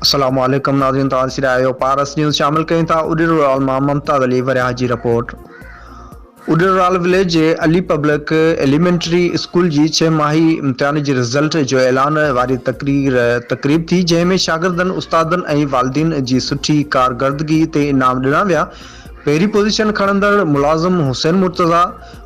अस्सलामुअलैकुम नाज़रीन, तव्हां आहियो पारस न्यूज़ शामिल कयूं था। उॾिरवाल मां मुमताज़ अली वरिया जी रिपोर्ट। उॾिरवाल विलेज जे अली पब्लिक एलिमेंटरी स्कूल जी 6 माही इम्तिहान जे रिज़ल्ट जो ऐलान वारी तक़रीब थी, जंहिं में शागिर्दनि, उस्तादनि ऐं वालिदीन जी सुठी कारकर्दगी ते इनाम ॾिना विया। पहिरीं पोज़ीशन खणंदड़ मुलाज़िम हुसैन मुर्तज़ा,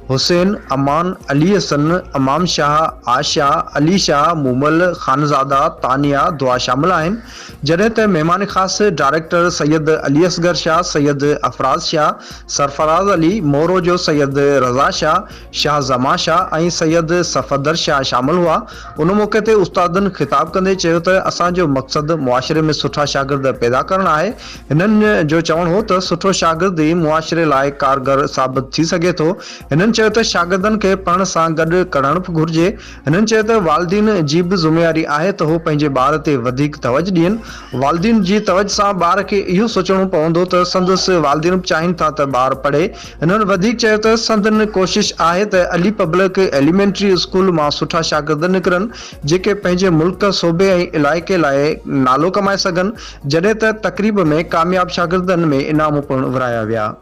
हुसैन, अमान, अली हसन, अमाम शाह, आशा, अली शाह, मूमल, खानज़ादा, तानिया, दुआ शामिल आहिनि। जॾहिं त महिमान ख़ासि डायरेक्टर सैयद अली असगर शाह, सैयद अफराज शाह, सरफराज अली, मोरो जो सैयद रज़ा शाह, शाह ज़मा शाह ऐं सैयद सफ़दर शाह शामिल हुआ। उन मौक़े ते उस्तादनि ख़िताब कंदे चयो त असांजो मक़सदु मुआशिरे में सुठा शागिर्द पैदा करणु आहे। हिननि जो चवणु हो त सुठो शागिर्द ई मुआशिरे लाइ कारगर साबित थी सघे थो। हिननि चयो त शागिर्दनि खे पढ़ण सां गॾु करणु बि घुर्जे। हिननि चयो त वालिदीन जी बि ज़िमेवारी आहे त हू पंहिंजे ॿार ते वधीक तवजो ॾियनि। वालिदीन जी तवजो सां ॿार खे इहो सोचणो पवंदो त संदसि वालिदीन बि चाहिनि था त ॿार पढ़े। हिननि वधीक चयो त संदनि कोशिश आहे त अली पब्लिक एलिमेंटरी स्कूल मां सुठा शागिर्द निकिरनि, जेके पंहिंजे मुल्क, सूबे ऐं इलाइक़े लाइ नालो कमाए सघनि। जॾहिं त तक़रीब में कामयाब शागिर्दनि में इनाम पिणु विराया विया।